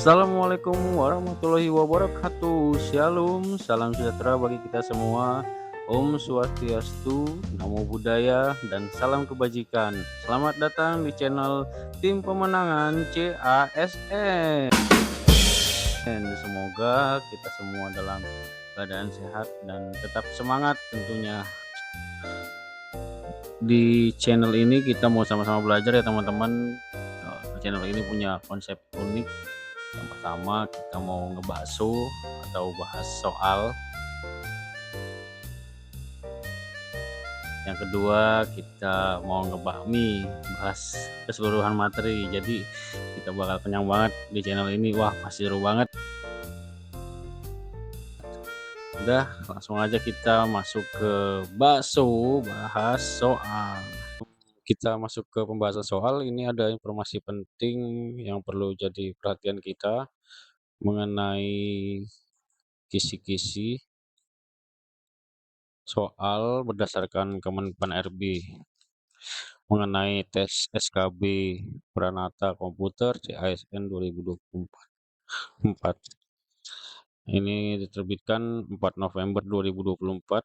Assalamualaikum warahmatullahi wabarakatuh. Shalom, salam sejahtera bagi kita semua. Om Swastiastu, Namo Buddhaya, dan salam kebajikan. Selamat datang di channel Tim Pemenangan CASN. Semoga kita semua dalam keadaan sehat dan tetap semangat tentunya. Di channel ini kita mau sama-sama belajar ya teman-teman. Channel ini punya konsep unik. Yang pertama kita mau ngebahso atau bahas soal. Yang kedua kita mau ngebahmi, bahas keseluruhan materi. Jadi kita bakal kenyang banget di channel ini. Wah, pasti seru banget. Udah, langsung aja kita masuk ke bahas soal. Kita masuk ke pembahasan soal. Ini ada informasi penting yang perlu jadi perhatian kita mengenai kisi-kisi soal berdasarkan Kemenpan RB mengenai tes SKB Pranata Komputer CASN 2024. Ini diterbitkan 4 November 2024.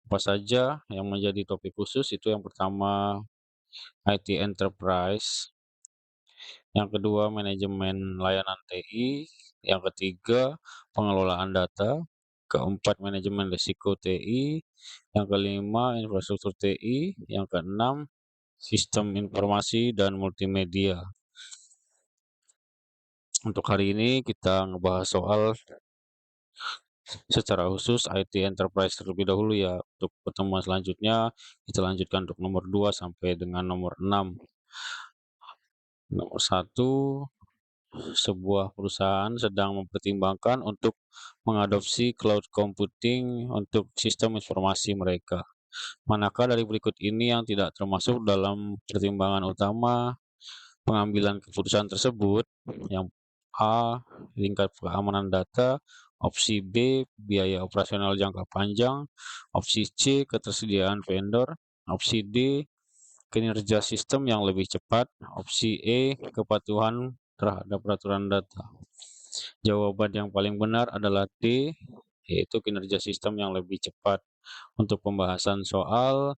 Apa saja yang menjadi topik khusus itu yang pertama IT Enterprise, yang kedua manajemen layanan TI, yang ketiga pengelolaan data, keempat manajemen risiko TI, yang kelima infrastruktur TI, yang keenam sistem informasi dan multimedia. Untuk hari ini kita ngebahas soal secara khusus IT Enterprise terlebih dahulu ya. Untuk pertemuan selanjutnya kita lanjutkan untuk nomor 2 sampai dengan nomor 6. Nomor 1, sebuah perusahaan sedang mempertimbangkan untuk mengadopsi cloud computing untuk sistem informasi mereka. Manakah dari berikut ini yang tidak termasuk dalam pertimbangan utama pengambilan keputusan tersebut? Yang A, tingkat keamanan data, opsi B, biaya operasional jangka panjang, opsi C, ketersediaan vendor, opsi D, kinerja sistem yang lebih cepat, opsi E, kepatuhan terhadap peraturan data. Jawaban yang paling benar adalah D, yaitu kinerja sistem yang lebih cepat. Untuk pembahasan soal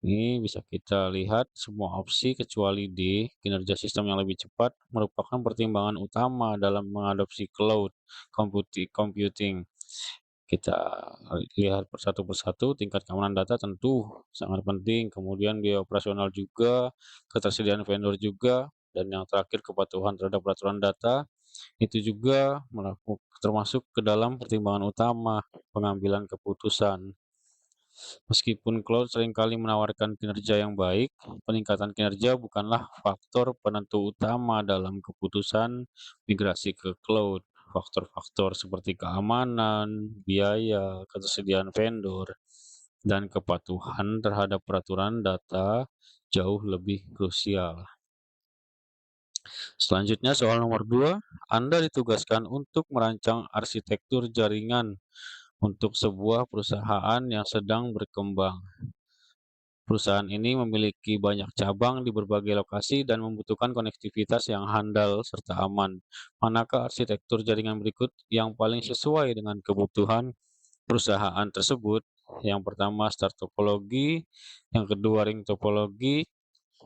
ini bisa kita lihat semua opsi kecuali D, kinerja sistem yang lebih cepat, merupakan pertimbangan utama dalam mengadopsi cloud computing. Kita lihat satu persatu, tingkat keamanan data tentu sangat penting, kemudian biaya operasional juga, ketersediaan vendor juga, dan yang terakhir kepatuhan terhadap peraturan data, itu juga termasuk ke dalam pertimbangan utama pengambilan keputusan. Meskipun cloud seringkali menawarkan kinerja yang baik, peningkatan kinerja bukanlah faktor penentu utama dalam keputusan migrasi ke cloud. Faktor-faktor seperti keamanan, biaya, ketersediaan vendor, dan kepatuhan terhadap peraturan data jauh lebih krusial. Selanjutnya soal nomor 2, Anda ditugaskan untuk merancang arsitektur jaringan untuk sebuah perusahaan yang sedang berkembang. Perusahaan ini memiliki banyak cabang di berbagai lokasi dan membutuhkan konektivitas yang handal serta aman. Manakah arsitektur jaringan berikut yang paling sesuai dengan kebutuhan perusahaan tersebut? Yang pertama star topologi, yang kedua ring topologi,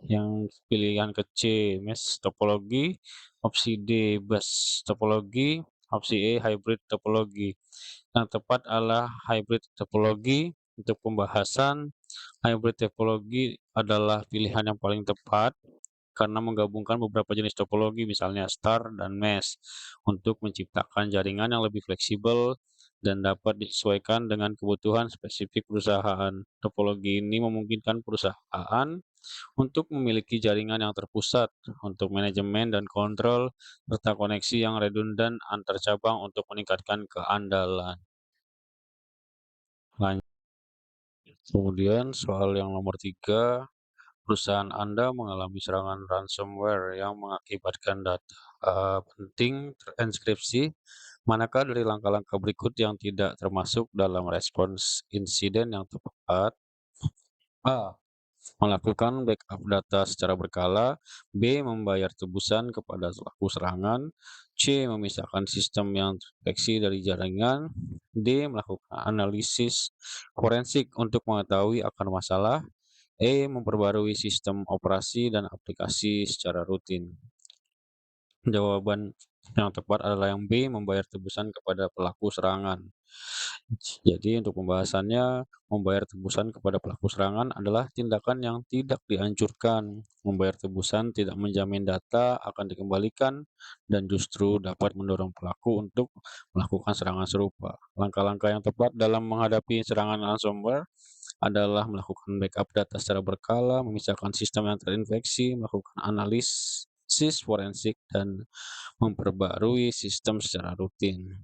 yang pilihan ke C mesh topologi, opsi D bus topologi, opsi E hybrid topologi. Yang tepat adalah hybrid topologi. Untuk pembahasan, hybrid topologi adalah pilihan yang paling tepat karena menggabungkan beberapa jenis topologi, misalnya star dan mesh, untuk menciptakan jaringan yang lebih fleksibel dan dapat disesuaikan dengan kebutuhan spesifik perusahaan. Topologi ini memungkinkan perusahaan untuk memiliki jaringan yang terpusat untuk manajemen dan kontrol, serta koneksi yang redundan antar cabang untuk meningkatkan keandalan. Kemudian soal yang nomor 3, perusahaan Anda mengalami serangan ransomware yang mengakibatkan data penting terenkripsi. Manakah dari langkah-langkah berikut yang tidak termasuk dalam respons insiden yang tepat? A. melakukan backup data secara berkala, B. membayar tebusan kepada pelaku serangan, C. memisahkan sistem yang terinfeksi dari jaringan, D. melakukan analisis forensik untuk mengetahui akar masalah, E. memperbarui sistem operasi dan aplikasi secara rutin. Jawaban yang tepat adalah yang B. membayar tebusan kepada pelaku serangan. Jadi untuk pembahasannya, membayar tebusan kepada pelaku serangan adalah tindakan yang tidak dianjurkan. Membayar tebusan tidak menjamin data akan dikembalikan dan justru dapat mendorong pelaku untuk melakukan serangan serupa. Langkah-langkah yang tepat dalam menghadapi serangan ransomware adalah melakukan backup data secara berkala, memisahkan sistem yang terinfeksi, melakukan analisis forensik, dan memperbarui sistem secara rutin.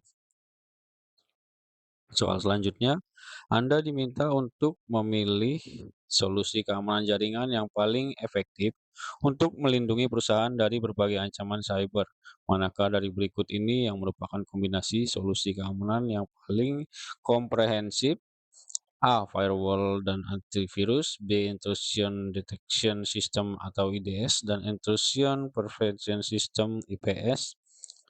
Soal selanjutnya, Anda diminta untuk memilih solusi keamanan jaringan yang paling efektif untuk melindungi perusahaan dari berbagai ancaman cyber. Manakah dari berikut ini yang merupakan kombinasi solusi keamanan yang paling komprehensif? A. Firewall dan antivirus, B. Intrusion Detection System atau IDS, dan Intrusion Prevention System IPS,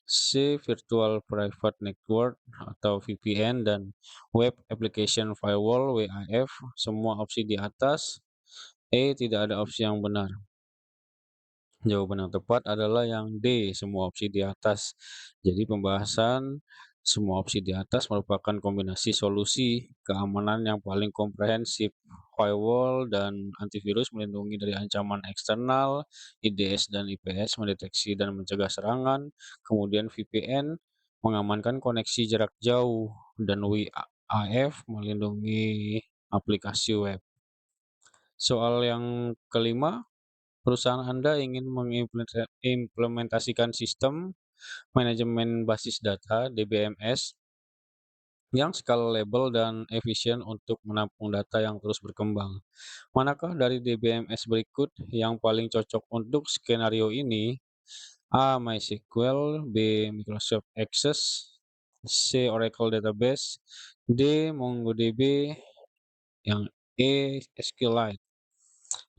C. Virtual Private Network atau VPN, dan Web Application Firewall WAF. Semua opsi di atas. E. Tidak ada opsi yang benar. Jawaban yang tepat adalah yang D, semua opsi di atas. Jadi pembahasan semua opsi di atas merupakan kombinasi solusi keamanan yang paling komprehensif. Firewall dan antivirus melindungi dari ancaman eksternal, IDS dan IPS mendeteksi dan mencegah serangan, kemudian VPN mengamankan koneksi jarak jauh, dan WAF melindungi aplikasi web. Soal yang kelima, perusahaan Anda ingin mengimplementasikan sistem manajemen basis data (DBMS) yang scalable dan efisien untuk menampung data yang terus berkembang. Manakah dari DBMS berikut yang paling cocok untuk skenario ini? A. MySQL, B. Microsoft Access, C. Oracle Database, D. MongoDB, yang E. SQLite.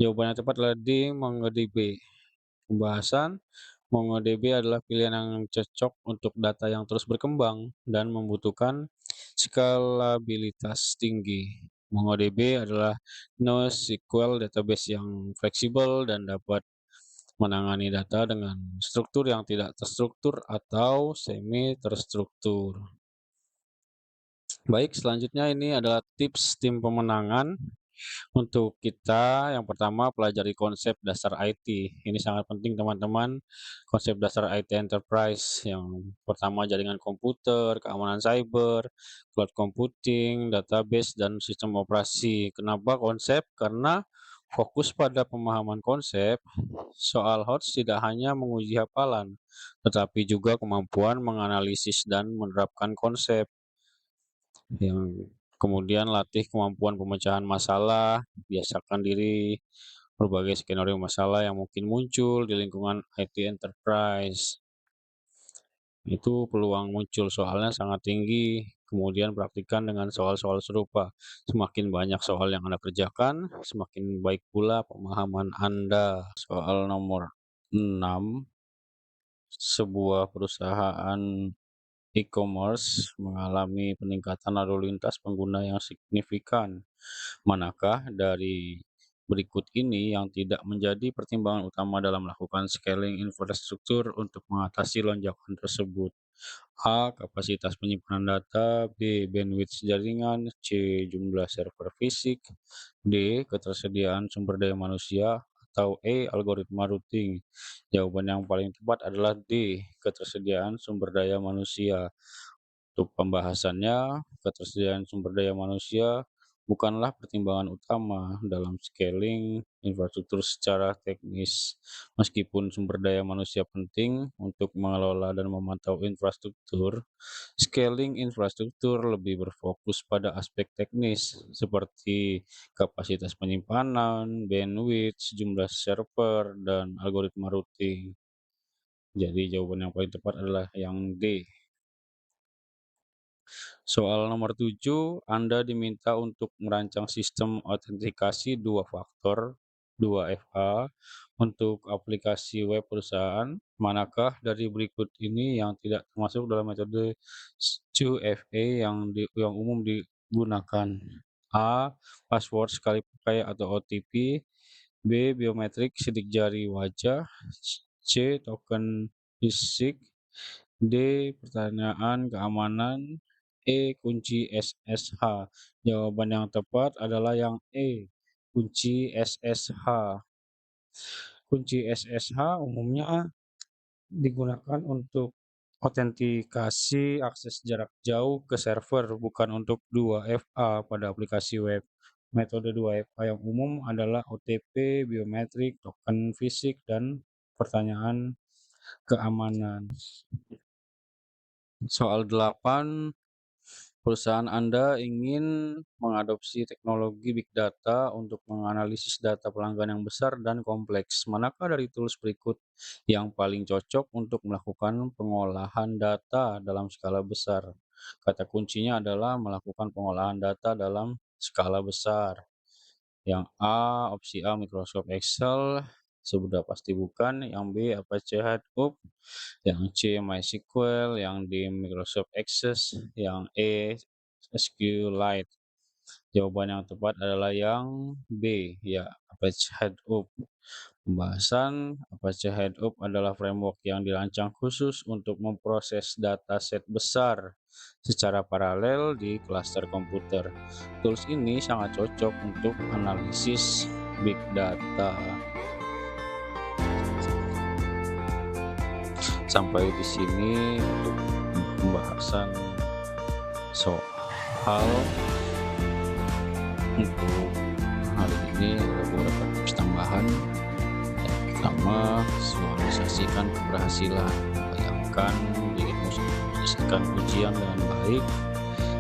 Jawaban yang tepat adalah D. MongoDB. Pembahasan, MongoDB adalah pilihan yang cocok untuk data yang terus berkembang dan membutuhkan skalabilitas tinggi. MongoDB adalah NoSQL database yang fleksibel dan dapat menangani data dengan struktur yang tidak terstruktur atau semi-terstruktur. Baik, selanjutnya ini adalah tips tim pemenangan. Untuk kita, yang pertama pelajari konsep dasar IT. Ini sangat penting teman-teman, konsep dasar IT enterprise. Yang pertama jaringan komputer, keamanan cyber, cloud computing, database, dan sistem operasi. Kenapa konsep? Karena fokus pada pemahaman konsep, soal HOTS tidak hanya menguji hafalan, tetapi juga kemampuan menganalisis dan menerapkan konsep. Yang kemudian latih kemampuan pemecahan masalah, biasakan diri berbagai skenario masalah yang mungkin muncul di lingkungan IT enterprise. Itu peluang muncul soalnya sangat tinggi. Kemudian praktikkan dengan soal-soal serupa. Semakin banyak soal yang Anda kerjakan, semakin baik pula pemahaman Anda. Soal nomor 6, sebuah perusahaan e-commerce mengalami peningkatan lalu lintas pengguna yang signifikan. Manakah dari berikut ini yang tidak menjadi pertimbangan utama dalam melakukan scaling infrastruktur untuk mengatasi lonjakan tersebut? A. Kapasitas penyimpanan data, B. Bandwidth jaringan, C. Jumlah server fisik, D. Ketersediaan sumber daya manusia, atau E. Algoritma routing. Jawaban yang paling tepat adalah D. Ketersediaan sumber daya manusia. Untuk pembahasannya, ketersediaan sumber daya manusia bukanlah pertimbangan utama dalam scaling infrastruktur secara teknis. Meskipun sumber daya manusia penting untuk mengelola dan memantau infrastruktur, scaling infrastruktur lebih berfokus pada aspek teknis seperti kapasitas penyimpanan, bandwidth, jumlah server, dan algoritma routing. Jadi jawaban yang paling tepat adalah yang D. Soal nomor 7, Anda diminta untuk merancang sistem autentikasi dua faktor 2FA untuk aplikasi web perusahaan, manakah dari berikut ini yang tidak termasuk dalam metode 2FA yang umum digunakan? A. Password sekali pakai atau OTP. B. Biometrik sidik jari wajah. C. Token fisik. D. Pertanyaan keamanan. E. Kunci SSH. Jawaban yang tepat adalah yang E. Kunci SSH. Kunci SSH umumnya digunakan untuk autentikasi akses jarak jauh ke server, bukan untuk 2FA pada aplikasi web. Metode 2FA yang umum adalah OTP, biometrik, token fisik, dan pertanyaan keamanan. Soal 8. Perusahaan Anda ingin mengadopsi teknologi Big Data untuk menganalisis data pelanggan yang besar dan kompleks. Manakah dari tools berikut yang paling cocok untuk melakukan pengolahan data dalam skala besar? Kata kuncinya adalah melakukan pengolahan data dalam skala besar. Yang A, opsi A, Microsoft Excel, sudah pasti bukan. Yang B, Apache Hadoop. Yang C, MySQL. Yang D, Microsoft Access. Yang E, SQLite. Jawaban yang tepat adalah yang B, ya, Apache Hadoop. Pembahasan Apache Hadoop adalah framework yang dirancang khusus untuk memproses dataset besar secara paralel di klaster komputer. Tools ini sangat cocok untuk analisis big data. Sampai di sini untuk pembahasan soal untuk hari ini. Ada beberapa tips tambahan. Yang pertama, visualisasikan keberhasilan. Bayangkan dirimu menyelesaikan ujian dengan baik,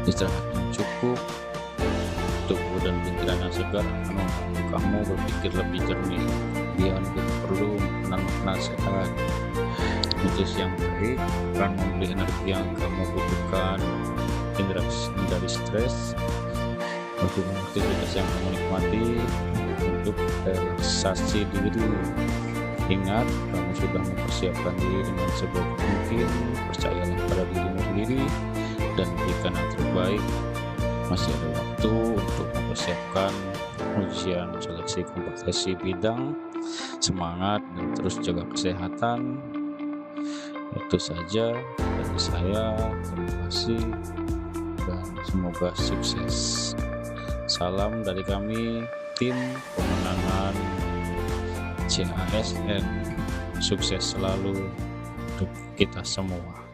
istirahat yang cukup, tubuh dan pikiran yang segar akan membantu kamu berpikir lebih jernih. Kemudian kita perlu makanan sehat. Nutrisi yang baik akan memberi energi yang kamu butuhkan, hindari stres, melakukan aktivitas yang kamu nikmati untuk relaksasi diri. Ingat, kamu sudah mempersiapkan diri dengan sebaik mungkin. Percayalah pada dirimu sendiri dan berikan yang terbaik. Masih ada waktu untuk mempersiapkan ujian seleksi kompetensi bidang. Semangat dan terus jaga kesehatan. Itu saja dari saya. Terima kasih dan semoga sukses. Salam dari kami, tim pemenangan CASN. Sukses selalu untuk kita semua.